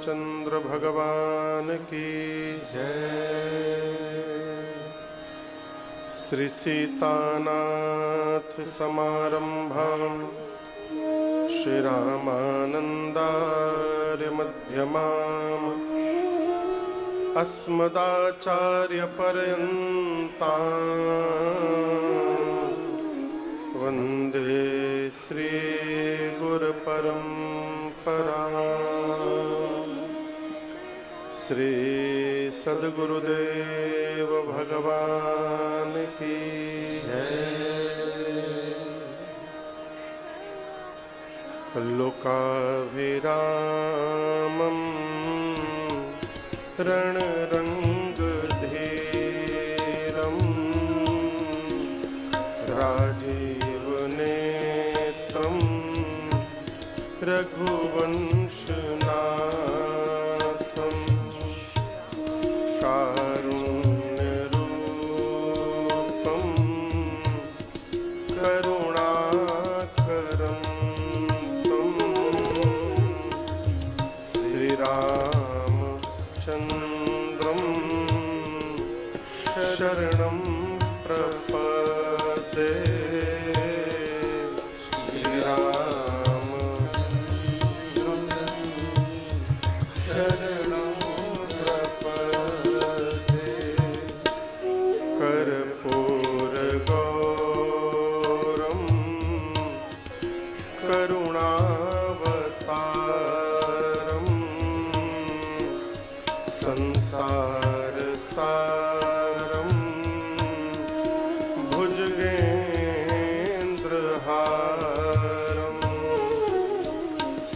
रामचंद्र भगवान की जय। श्री सीतानाथ समारंभां श्री रामानंदार्य मध्यमाम् अस्मदाचार्य पर्यन्ताम् वन्दे श्री गुरु परम्पराम्। श्री सद्गुरुदेव भगवान की जय। लोकाभिरामम् रणरङ्गधीरम् राजीवनेत्रं रघुवंशनाथं कारुण्यरूपं करुणाकरं तं श्रीरामचन्द्रं शरणं प्रपद्ये।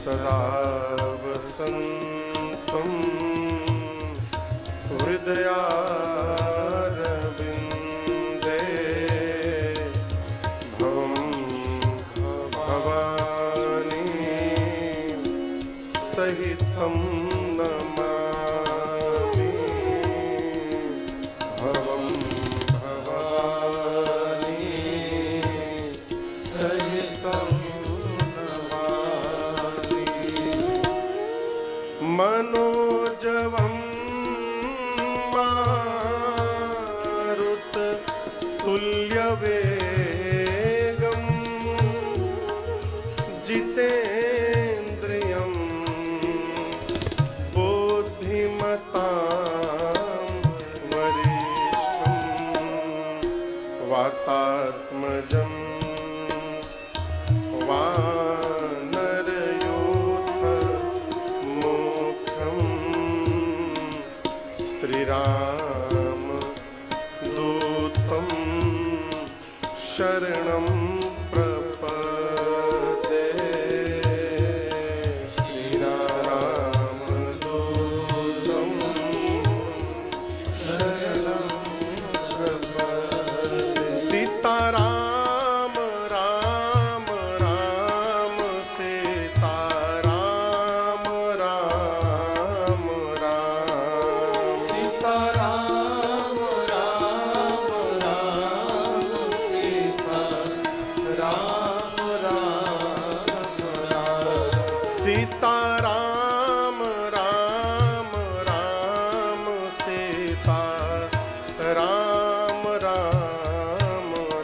सदा वसन्तं हृदयारविन्दे भवं भवानी सहितं नमामि। भवं भवानी सहितं मनोजवं मारुततुल्यवेगं जितेन्द्रियं बुद्धिमतां वरिष्ठं वातात्मजं श्रीरामदूतं शरणं प्रपद्ये। श्रीरामदूतं शरणं प्रपद्ये। सीताराम राम राम सीताराम राम राम सीताराम राम राम सीताराम राम राम सीताराम राम राम सीताराम राम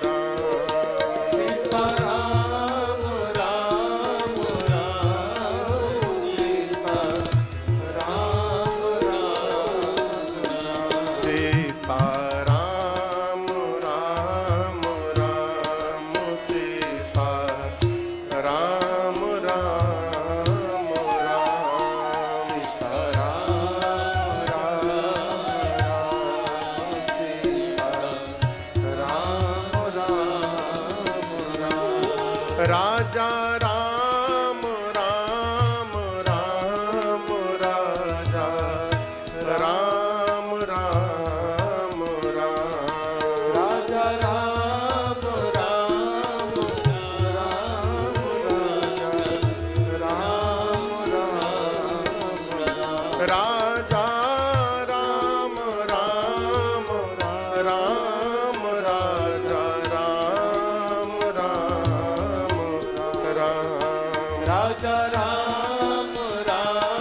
राम सीताराम राम राम सीताराम राम सीताराम राम राम सीताराम राम राम सीताराम राम राजा राम राम राम राजा राम राम राम राजा राम राम राम राजा राम राम राम राजा राम राम राम राजा राम राम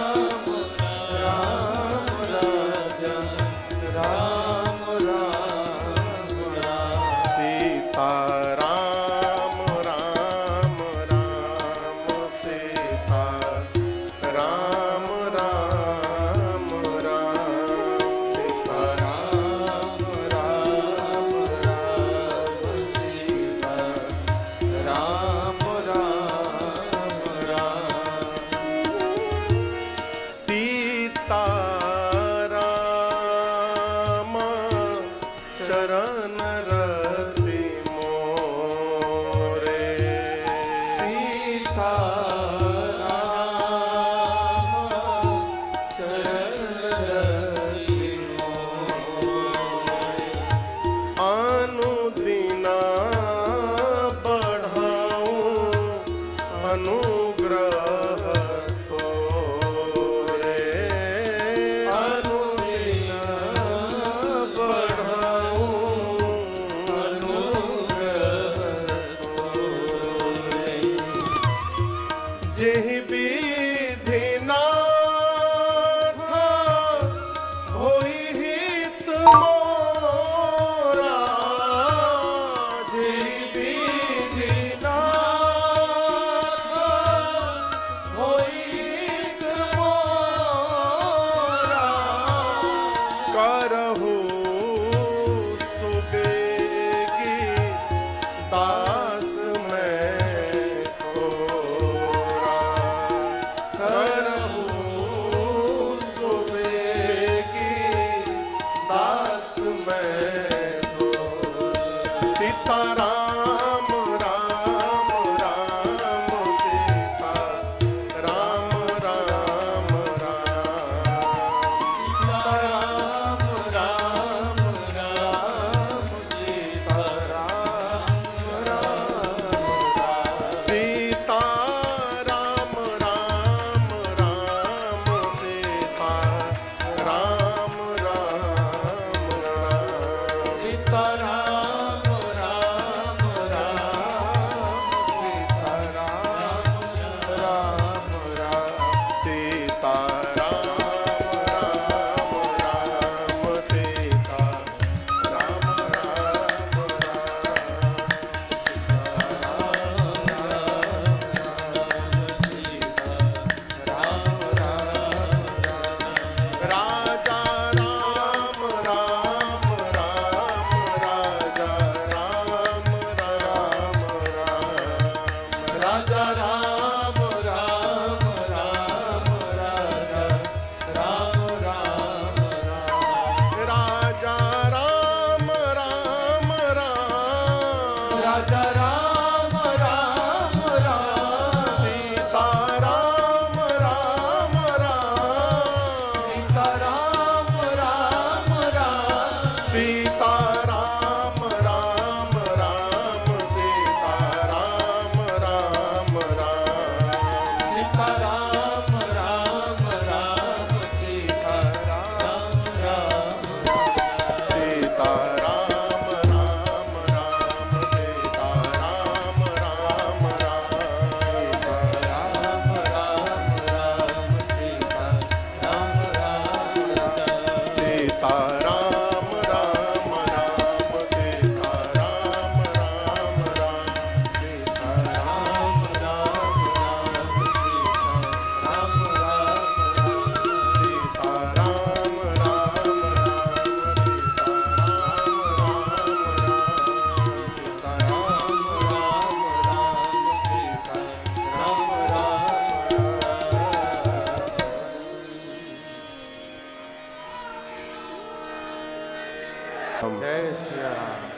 जय सिया राम।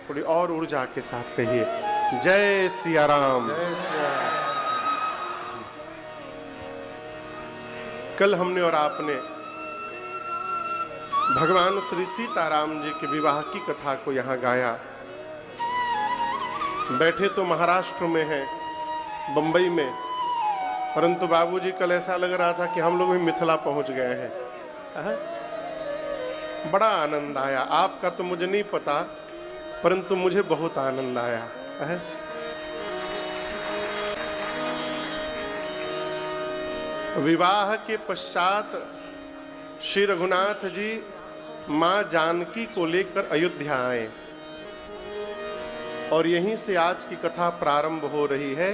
थोड़ी और ऊर्जा के साथ कहिए, जय सिया राम। जय सिया राम। कल हमने और आपने भगवान श्री सीताराम जी के विवाह की कथा को यहाँ गाया। बैठे तो महाराष्ट्र में हैं, बंबई में, परंतु बाबूजी कल ऐसा लग रहा था कि हम लोग भी मिथिला पहुंच गए हैं। बड़ा आनंद आया। आपका तो मुझे नहीं पता, परंतु मुझे बहुत आनंद आया। विवाह के पश्चात श्री रघुनाथ जी मां जानकी को लेकर अयोध्या आए और यहीं से आज की कथा प्रारंभ हो रही है।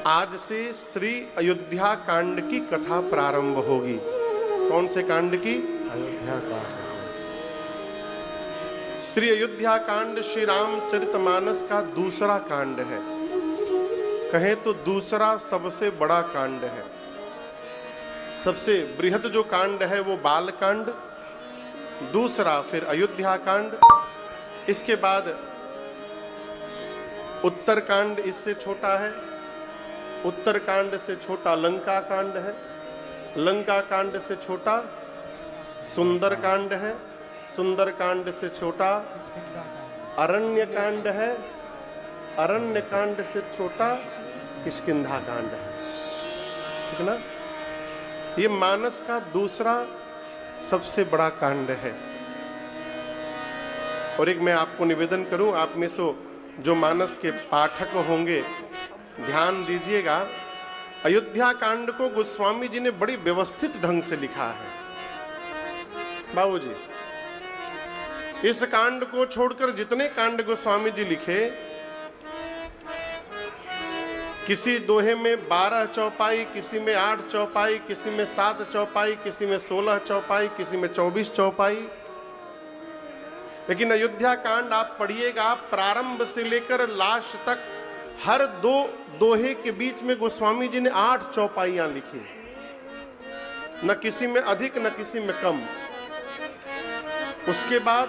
आज से श्री अयोध्या कांड की कथा प्रारंभ होगी। कौन से कांड की? अयोध्या कांड। श्री अयोध्या कांड श्री रामचरितमानस का दूसरा कांड है। कहें तो दूसरा सबसे बड़ा कांड है। सबसे बृहद जो कांड है वो बाल कांड, दूसरा फिर अयोध्या कांड, इसके बाद उत्तर कांड इससे छोटा है, उत्तर कांड से छोटा लंका कांड है, लंका कांड से छोटा सुंदर कांड है, सुंदर कांड से छोटा अरण्य कांड है, अरण्य कांड से छोटा किष्किंधा कांड है। ठीक ना? ये मानस का दूसरा सबसे बड़ा कांड है। और एक मैं आपको निवेदन करूं, आप में से जो मानस के पाठक होंगे ध्यान दीजिएगा, अयोध्या कांड को गोस्वामी जी ने बड़ी व्यवस्थित ढंग से लिखा है। बाबूजी, इस कांड को छोड़कर जितने कांड गोस्वामी जी लिखे, किसी दोहे में 12 चौपाई, किसी में 8 चौपाई, किसी में 7 चौपाई, किसी में 16 चौपाई, किसी में 24 चौपाई, लेकिन अयोध्या कांड आप पढ़िएगा प्रारंभ से लेकर लास्ट तक, हर दो दोहे के बीच में गोस्वामी जी ने 8 चौपाइयां लिखी। न किसी में अधिक न किसी में कम। उसके बाद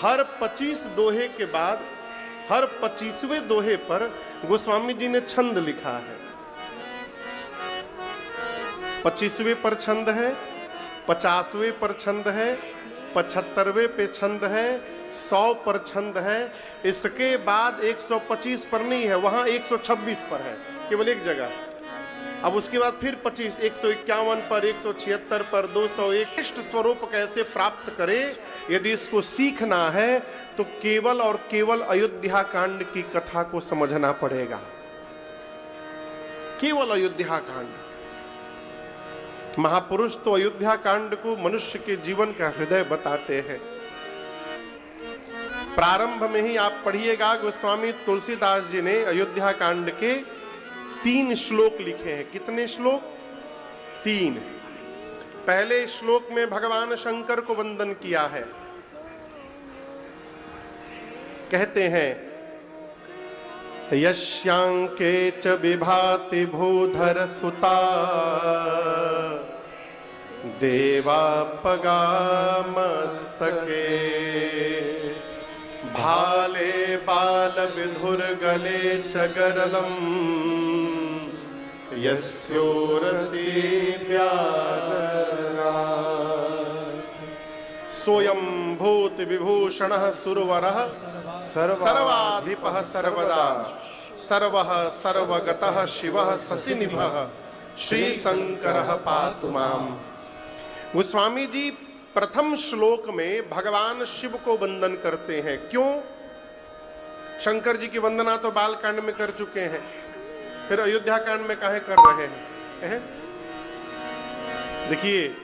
हर 25 दोहे के बाद हर 25वें दोहे पर गोस्वामी जी ने छंद लिखा है। 25वें पर छंद है, 50वें पर छंद है, 75वें पे छंद है, 100 पर छंद है। इसके बाद 125 पर नहीं है, वहां 126 पर है, केवल एक जगह। अब उसके बाद फिर 25, 151 पर, 176 पर, 201। इष्ट स्वरूप कैसे प्राप्त करे, यदि इसको सीखना है तो केवल और केवल अयोध्या कांड की कथा को समझना पड़ेगा। केवल अयोध्या कांड। महापुरुष तो अयोध्या कांड को मनुष्य के जीवन का हृदय बताते हैं। प्रारंभ में ही आप पढ़िएगा, गोस्वामी तुलसीदास जी ने अयोध्या कांड के 3 श्लोक लिखे हैं। कितने श्लोक? 3। पहले श्लोक में भगवान शंकर को वंदन किया है। कहते हैं, यस्यांके च विभाति भूधर सुता देवापगा मस्तके भाले बाल विधुर गले चगरलम यस्योरसी व्यानरा सोयं भूत विभूषणः सुरवरः सर्वाधिपः सर्वदा सर्वः सर्वगतः शिवः शशिनिभः श्री शंकरः पातु माम्। गोस्वामी जी प्रथम श्लोक में भगवान शिव को वंदन करते हैं। क्यों? शंकर जी की वंदना तो बाल कांड में कर चुके हैं, फिर अयोध्या कांड में काहे कर रहे हैं? देखिए,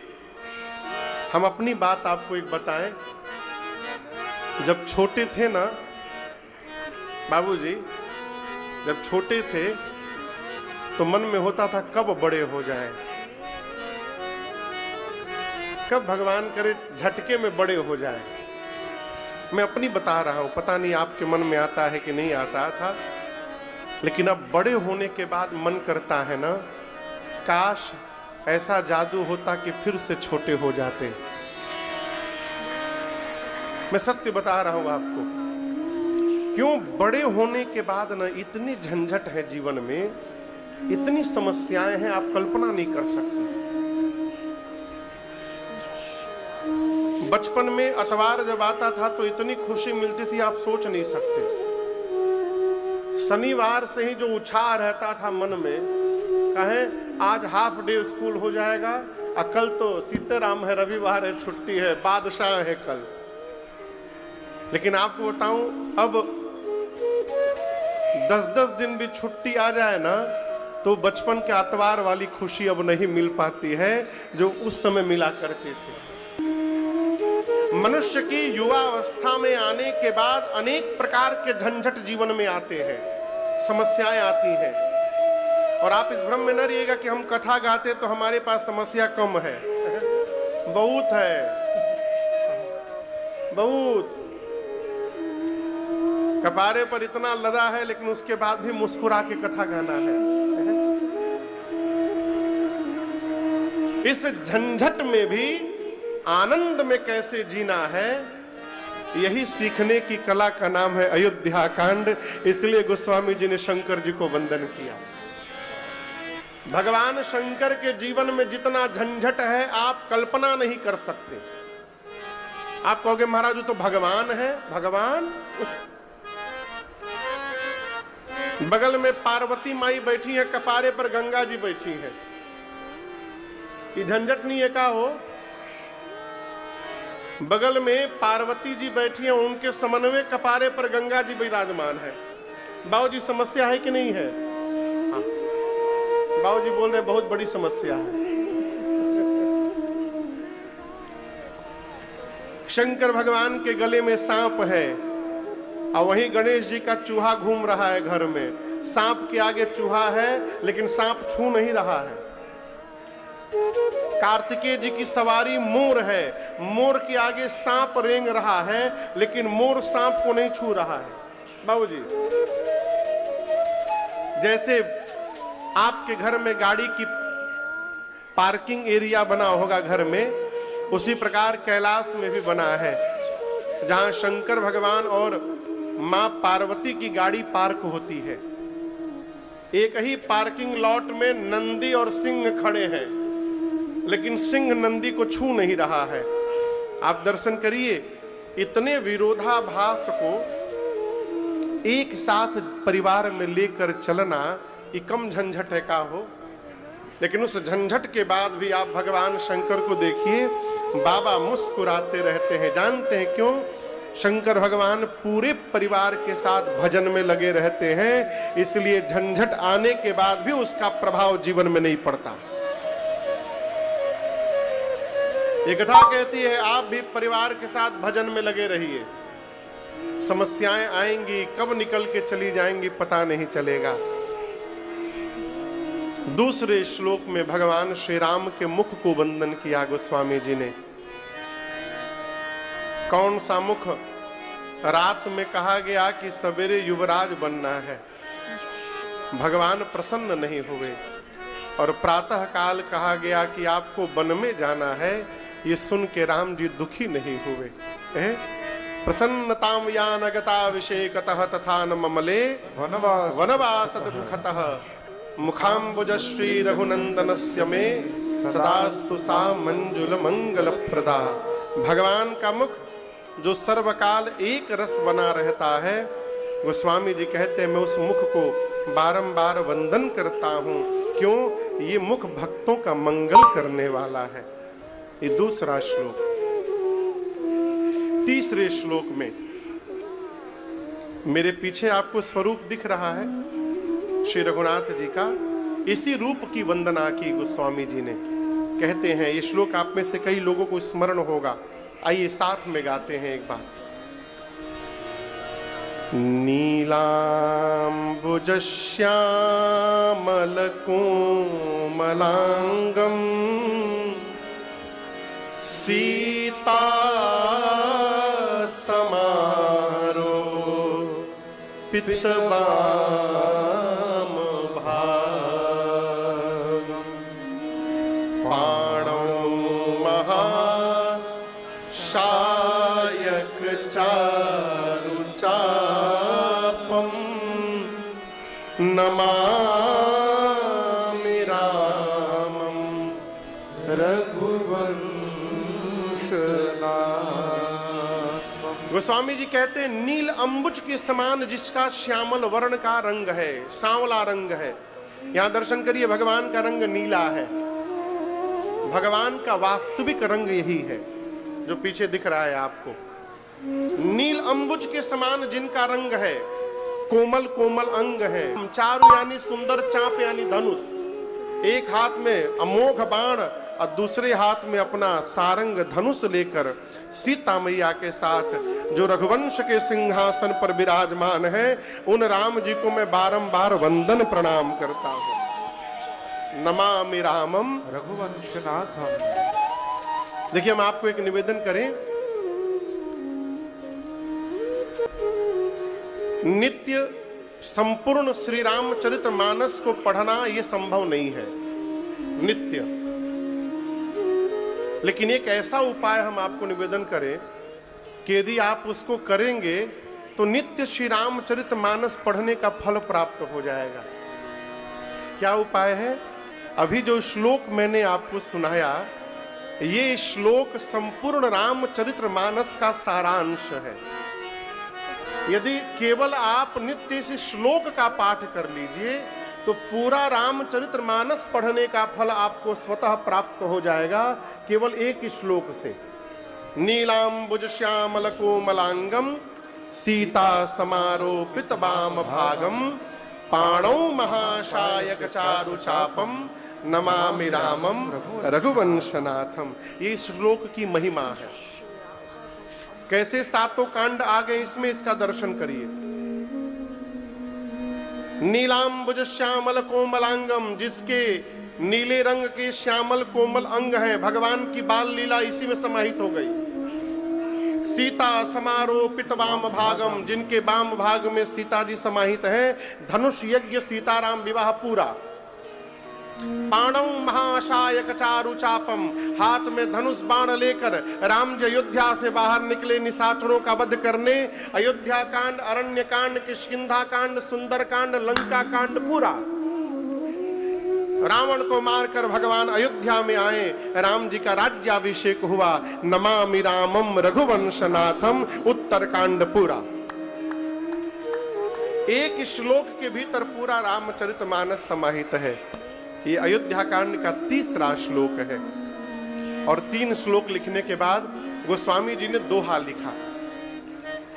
हम अपनी बात आपको एक बताएं। जब छोटे थे ना बाबूजी, जब छोटे थे तो मन में होता था कब बड़े हो जाएं, कब भगवान करे झटके में बड़े हो जाएं। मैं अपनी बता रहा हूं, पता नहीं आपके मन में आता है कि नहीं आता था, लेकिन अब बड़े होने के बाद मन करता है ना, काश ऐसा जादू होता कि फिर से छोटे हो जाते। मैं सत्य बता रहा हूं आपको। क्यों? बड़े होने के बाद ना इतनी झंझट है जीवन में, इतनी समस्याएं हैं, आप कल्पना नहीं कर सकते। बचपन में अतवार जब आता था तो इतनी खुशी मिलती थी, आप सोच नहीं सकते। शनिवार से ही जो उत्साह रहता था मन में, कहें आज हाफ डे स्कूल हो जाएगा, और कल तो सीताराम है, रविवार है, छुट्टी है, बादशाह है कल। लेकिन आपको बताऊं, अब 10-10 दिन भी छुट्टी आ जाए ना, तो बचपन के आतवार वाली खुशी अब नहीं मिल पाती है जो उस समय मिला करते थे। मनुष्य की युवा अवस्था में आने के बाद अनेक प्रकार के झंझट जीवन में आते हैं, समस्याएं आती हैं। और आप इस भ्रम में न रहिएगा कि हम कथा गाते तो हमारे पास समस्या कम है। बहुत है, बहुत। कपारे पर इतना लदा है, लेकिन उसके बाद भी मुस्कुरा के कथा गाना है। इस झंझट में भी आनंद में कैसे जीना है, यही सीखने की कला का नाम है अयोध्या कांड। इसलिए गोस्वामी जी ने शंकर जी को वंदन किया। भगवान शंकर के जीवन में जितना झंझट है आप कल्पना नहीं कर सकते। आप कहोगे महाराज वो तो भगवान है। भगवान बगल में पार्वती माई बैठी है, कपारे पर गंगा जी बैठी है। ये झंझट नहीं है का हो? बगल में पार्वती जी बैठी है, उनके समन्वय कपारे पर गंगा जी विराजमान है। बाबूजी समस्या है कि नहीं है? हाँ। बाबूजी बोल रहे बहुत बड़ी समस्या है। शंकर भगवान के गले में सांप है, और वहीं गणेश जी का चूहा घूम रहा है घर में। सांप के आगे चूहा है, लेकिन सांप छू नहीं रहा है। कार्तिकेय जी की सवारी मोर है, मोर के आगे सांप रेंग रहा है, लेकिन मोर सांप को नहीं छू रहा है। बाबूजी, जैसे आपके घर में गाड़ी की पार्किंग एरिया बना होगा घर में, उसी प्रकार कैलाश में भी बना है, जहां शंकर भगवान और मां पार्वती की गाड़ी पार्क होती है। एक ही पार्किंग लॉट में नंदी और सिंह खड़े हैं, लेकिन सिंह नंदी को छू नहीं रहा है। आप दर्शन करिए, इतने विरोधाभास को एक साथ परिवार में लेकर चलना ये कम झंझट है का हो? लेकिन उस झंझट के बाद भी आप भगवान शंकर को देखिए, बाबा मुस्कुराते रहते हैं। जानते हैं क्यों? शंकर भगवान पूरे परिवार के साथ भजन में लगे रहते हैं, इसलिए झंझट आने के बाद भी उसका प्रभाव जीवन में नहीं पड़ता। ये कथा कहती है आप भी परिवार के साथ भजन में लगे रहिए। समस्याएं आएंगी, कब निकल के चली जाएंगी पता नहीं चलेगा। दूसरे श्लोक में भगवान श्री राम के मुख को वंदन किया गोस्वामी जी ने। कौन सा मुख? रात में कहा गया कि सवेरे युवराज बनना है, भगवान प्रसन्न नहीं हुए। और प्रातः काल कहा गया कि आपको वन में जाना है, ये सुन के राम जी दुखी नहीं हुए। प्रसन्नताम यान गता विषेकतः तथा न ममले वनवासत दुखतः मुखाम्बुज श्री रघुनंदनस्य मे सदास्तु सा मंजुल मंगल प्रदा। भगवान का मुख जो सर्वकाल एक रस बना रहता है, गोस्वामी जी कहते हैं मैं उस मुख को बारंबार वंदन करता हूं। क्यों? ये मुख भक्तों का मंगल करने वाला है। ये दूसरा श्लोक। तीसरे श्लोक में मेरे पीछे आपको स्वरूप दिख रहा है श्री रघुनाथ जी का। इसी रूप की वंदना की गोस्वामी जी ने। कहते हैं ये श्लोक आप में से कई लोगों को स्मरण होगा। आइए साथ में गाते हैं एक बार। नीलांबुज श्यामल कोमलांगम सीता समारो पितबाम भागम पाणौ महाशायक नमामि रामं रघुवंशनाथम। गोस्वामी जी कहते हैं नील अंबुज के समान जिसका श्यामल वर्ण का रंग है, सांवला रंग है। यहां दर्शन करिए, भगवान का रंग नीला है। भगवान का वास्तविक रंग यही है जो पीछे दिख रहा है आपको। नील अंबुज के समान जिनका रंग है, कोमल कोमल अंग है, चारु यानी सुंदर, चाप यानी धनुष, एक हाथ में अमोघ बाण और दूसरे हाथ में अपना सारंग धनुष लेकर सीता मैया के साथ जो रघुवंश के सिंहासन पर विराजमान है, उन राम जी को मैं बारंबार वंदन प्रणाम करता हूं। नमामि रामम रघुवंशनाथम। देखिए, हम आपको एक निवेदन करें, नित्य संपूर्ण श्री रामचरितमानस को पढ़ना यह संभव नहीं है नित्य, लेकिन एक ऐसा उपाय हम आपको निवेदन करें कि यदि आप उसको करेंगे तो नित्य श्री रामचरितमानस पढ़ने का फल प्राप्त हो जाएगा। क्या उपाय है? अभी जो श्लोक मैंने आपको सुनाया, ये श्लोक संपूर्ण रामचरितमानस का सारांश है। यदि केवल आप नित्य इस श्लोक का पाठ कर लीजिए तो पूरा रामचरितमानस पढ़ने का फल आपको स्वतः प्राप्त हो जाएगा केवल एक श्लोक से। नीलांबुज श्यामल कोमलांगम सीता समारोपित वाम भागम पाणौ महाशायक चारु चापम नमामि रामम रघुवंशनाथम। ये श्लोक की महिमा है। कैसे सातों कांड आ गए इसमें, इसका दर्शन करिए। नीलांबुज श्यामल कोमलांगम, जिसके नीले रंग के श्यामल कोमल अंग हैं, भगवान की बाल लीला इसी में समाहित हो गई। सीता समारोपित वाम भागम, जिनके वाम भाग में सीता जी समाहित हैं, धनुष यज्ञ सीताराम विवाह पूरा। पाणौ महाशायक चारु चापम, हाथ में धनुष बाण लेकर राम जी अयोध्या से बाहर निकले निशाचरों का वध करने। अयोध्या कांड, अरण्य कांड, किष्किंधा कांड, सुंदर कांड, लंका कांड पूरा। रावण को मारकर भगवान अयोध्या में आए, राम जी का राज्याभिषेक हुआ। नमामि रामम रघुवंशनाथम, उत्तर कांड पूरा। एक श्लोक के भीतर पूरा रामचरितमानस समाहित है। ये अयोध्या कांड का 3रा श्लोक है। और 3 श्लोक लिखने के बाद गोस्वामी जी ने दोहा लिखा।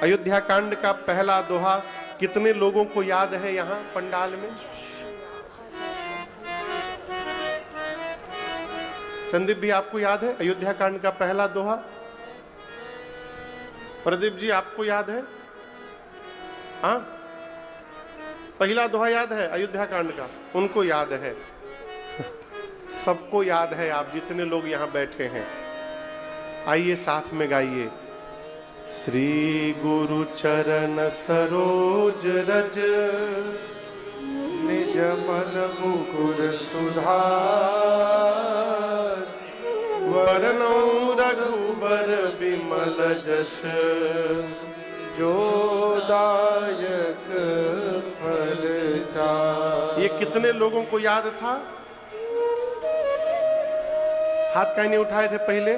अयोध्या कांड का पहला दोहा कितने लोगों को याद है यहां पंडाल में? संदीप भी आपको याद है अयोध्या कांड का पहला दोहा? प्रदीप जी आपको याद है? हाँ, पहला दोहा याद है अयोध्या कांड का? उनको याद है, सबको याद है। आप जितने लोग यहां बैठे हैं, आइए साथ में गाइए। श्री गुरु चरण सरोज रज, निज मन मुकुर सुधार, वरनौ रघुबर बिमल जस, जो दायक फल चार। ये कितने लोगों को याद था? हाथ काहे नहीं उठाए थे पहले?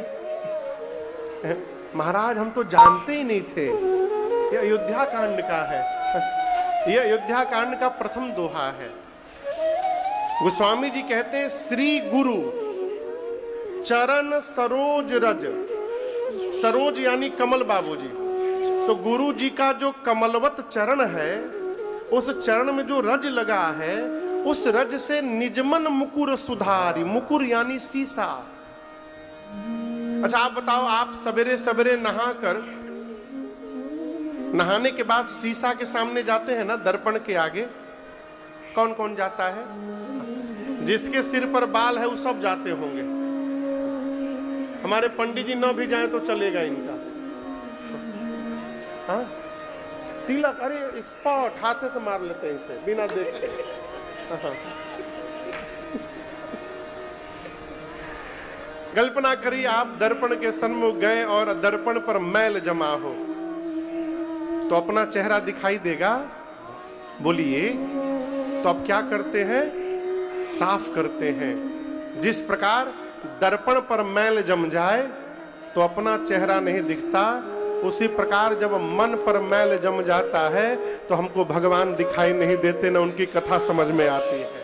महाराज हम तो जानते ही नहीं थे। ये अयोध्या कांड का है। ये अयोध्या कांड का प्रथम दोहा है। गोस्वामी जी कहते हैं श्री गुरु चरण सरोज रज, सरोज यानी कमल बाबूजी। तो गुरु जी का जो कमलवत चरण है, उस चरण में जो रज लगा है, उस रज से निजमन मुकुर सुधारी। मुकुर यानी सीसा। अच्छा आप बताओ, आप सवेरे सवेरे नहाने के बाद शीशा के सामने जाते हैं ना, दर्पण के आगे? कौन कौन जाता है? जिसके सिर पर बाल है वो सब जाते होंगे। हमारे पंडित जी न भी जाए तो चलेगा इनका। हाँ, तिलक, अरे स्पॉट हाथ से मार लेते हैं इसे बिना देखे। हाँ। कल्पना करिए आप दर्पण के सन्मुख गए और दर्पण पर मैल जमा हो तो अपना चेहरा दिखाई देगा? बोलिए। तो अब क्या करते हैं? साफ करते हैं। जिस प्रकार दर्पण पर मैल जम जाए तो अपना चेहरा नहीं दिखता, उसी प्रकार जब मन पर मैल जम जाता है तो हमको भगवान दिखाई नहीं देते, न उनकी कथा समझ में आती है।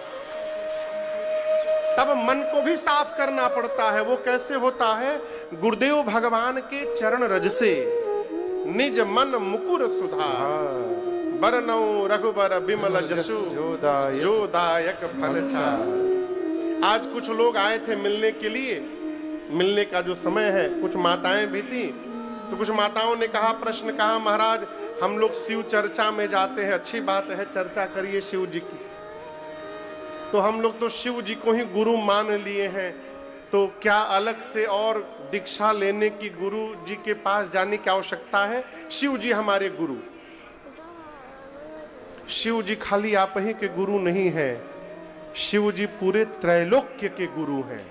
तब मन को भी साफ करना पड़ता है। वो कैसे होता है? गुरुदेव भगवान के चरण रज से निज मन मुकुर सुधा, बरनौ रघुबर बिमल जसु, जो दायक फल चार। आज कुछ लोग आए थे मिलने के लिए, मिलने का जो समय है, कुछ माताएं भी थी, तो कुछ माताओं ने कहा, प्रश्न कहा, महाराज हम लोग शिव चर्चा में जाते हैं, अच्छी बात है, चर्चा करिए शिव जी की, तो हम लोग तो शिव जी को ही गुरु मान लिए हैं, तो क्या अलग से और दीक्षा लेने की गुरु जी के पास जाने की आवश्यकता है? शिव जी हमारे गुरु। शिव जी खाली आप ही के गुरु नहीं हैं, शिव जी पूरे त्रैलोक्य के गुरु हैं।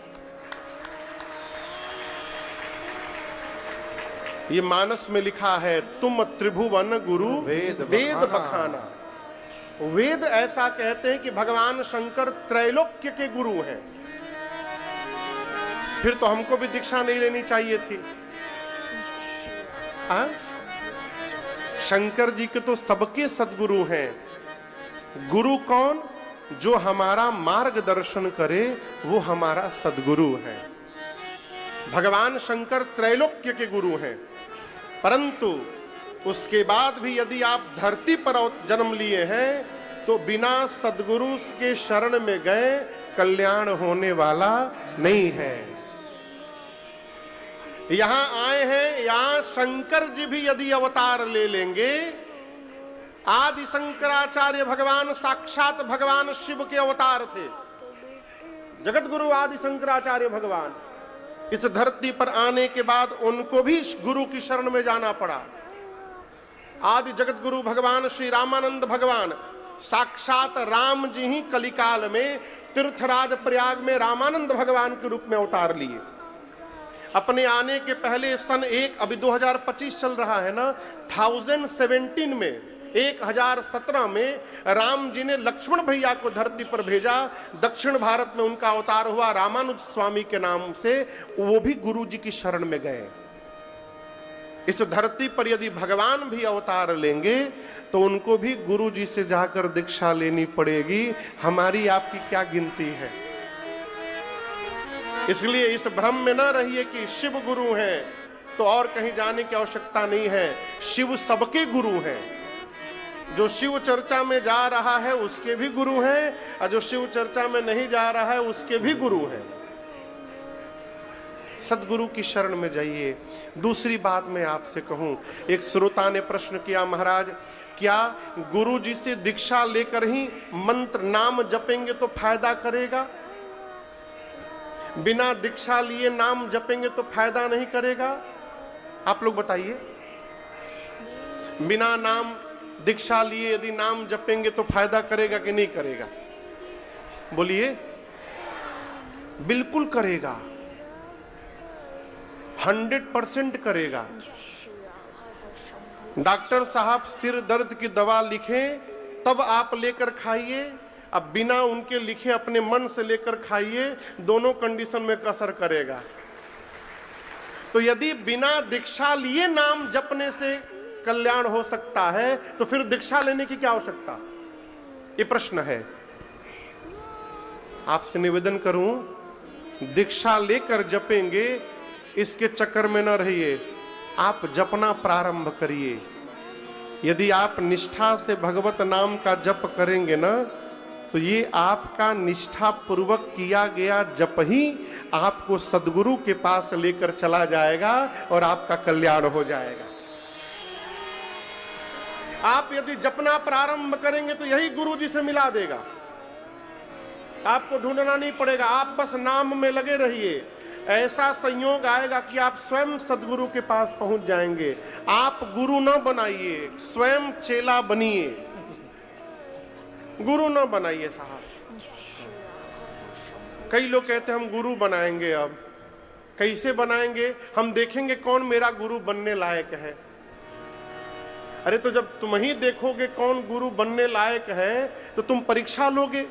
ये मानस में लिखा है, तुम त्रिभुवन गुरु वेद बखाना। वेद ऐसा कहते हैं कि भगवान शंकर त्रैलोक्य के गुरु हैं। फिर तो हमको भी दीक्षा नहीं लेनी चाहिए थी। शंकर जी के तो सबके सद्गुरु हैं। गुरु कौन? जो हमारा मार्गदर्शन करे वो हमारा सद्गुरु है। भगवान शंकर त्रैलोक्य के गुरु हैं, परंतु उसके बाद भी यदि आप धरती पर जन्म लिए हैं तो बिना सद्गुरु के शरण में गए कल्याण होने वाला नहीं है। यहां आए हैं, यहां शंकर जी भी यदि अवतार ले लेंगे, आदि शंकराचार्य भगवान साक्षात भगवान शिव के अवतार थे। जगत गुरु आदि शंकराचार्य भगवान इस धरती पर आने के बाद उनको भी गुरु की शरण में जाना पड़ा। आदि जगत गुरु भगवान श्री रामानंद भगवान साक्षात राम जी ही कलिकाल में तीर्थराज प्रयाग में रामानंद भगवान के रूप में अवतार लिए। अपने आने के पहले सन अभी 2025 चल रहा है ना, 1017 में 1017 में राम जी ने लक्ष्मण भैया को धरती पर भेजा। दक्षिण भारत में उनका अवतार हुआ रामानुज स्वामी के नाम से, वो भी गुरु जी की शरण में गए। इस धरती पर यदि भगवान भी अवतार लेंगे तो उनको भी गुरु जी से जाकर दीक्षा लेनी पड़ेगी। हमारी आपकी क्या गिनती है? इसलिए इस भ्रम में न रहिए कि शिव गुरु हैं तो और कहीं जाने की आवश्यकता नहीं है। शिव सबके गुरु हैं। जो शिव चर्चा में जा रहा है उसके भी गुरु हैं, और जो शिव चर्चा में नहीं जा रहा है उसके भी गुरु हैं। सदगुरु की शरण में जाइए। दूसरी बात मैं आपसे कहूं, एक श्रोता ने प्रश्न किया, महाराज क्या गुरु जी से दीक्षा लेकर ही मंत्र नाम जपेंगे तो फायदा करेगा? बिना दीक्षा लिए नाम जपेंगे तो फायदा नहीं करेगा? आप लोग बताइए। बिना नाम दीक्षा लिए यदि नाम जपेंगे तो फायदा करेगा कि नहीं करेगा? बोलिए। बिल्कुल करेगा, 100% करेगा। डॉक्टर साहब सिर दर्द की दवा लिखें तब आप लेकर खाइए, अब बिना उनके लिखे अपने मन से लेकर खाइए, दोनों कंडीशन में कसर करेगा। तो यदि बिना दीक्षा लिए नाम जपने से कल्याण हो सकता है तो फिर दीक्षा लेने की क्या आवश्यकता? ये प्रश्न है। आपसे निवेदन करूं, दीक्षा लेकर जपेंगे इसके चक्कर में न रहिए, आप जपना प्रारंभ करिए। यदि आप निष्ठा से भगवत नाम का जप करेंगे ना, तो ये आपका निष्ठा पूर्वक किया गया जप ही आपको सद्गुरु के पास लेकर चला जाएगा और आपका कल्याण हो जाएगा। आप यदि जपना प्रारंभ करेंगे तो यही गुरु जी से मिला देगा। आपको ढूंढना नहीं पड़ेगा, आप बस नाम में लगे रहिए। ऐसा संयोग आएगा कि आप स्वयं सद्गुरु के पास पहुंच जाएंगे। आप गुरु न बनाइए, स्वयं चेला बनिए, गुरु न बनाइए साहब। कई लोग कहते हैं हम गुरु बनाएंगे। अब कैसे बनाएंगे? हम देखेंगे कौन मेरा गुरु बनने लायक है। अरे तो जब तुम ही देखोगे कौन गुरु बनने लायक है तो तुम परीक्षा लोगे।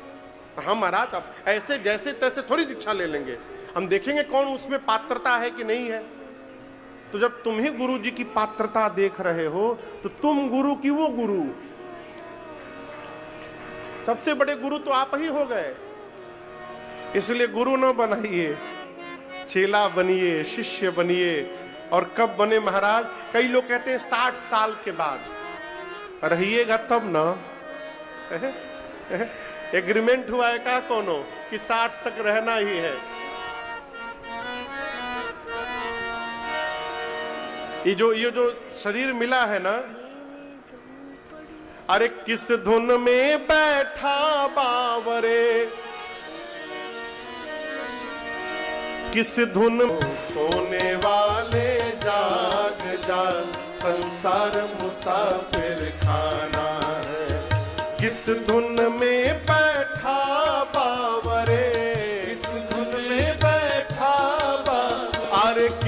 हाँ महाराज, अब ऐसे जैसे तैसे थोड़ी दीक्षा ले लेंगे, हम देखेंगे कौन उसमें पात्रता है कि नहीं है। तो जब तुम ही गुरु जी की पात्रता देख रहे हो तो तुम गुरु की वो गुरु, सबसे बड़े गुरु तो आप ही हो गए। इसलिए गुरु न बनाइए, चेला बनिए, शिष्य बनिए। और कब बने महाराज? कई लोग कहते हैं 60 साल के बाद। रहिएगा तब ना। एग्रीमेंट हुआ है का कोनो कि 60 तक रहना ही है। ये जो शरीर मिला है ना, अरे किस धुन में बैठा बावरे, किस धुन सोने वाले जाग जाग, संसार मुसाफिर खाना।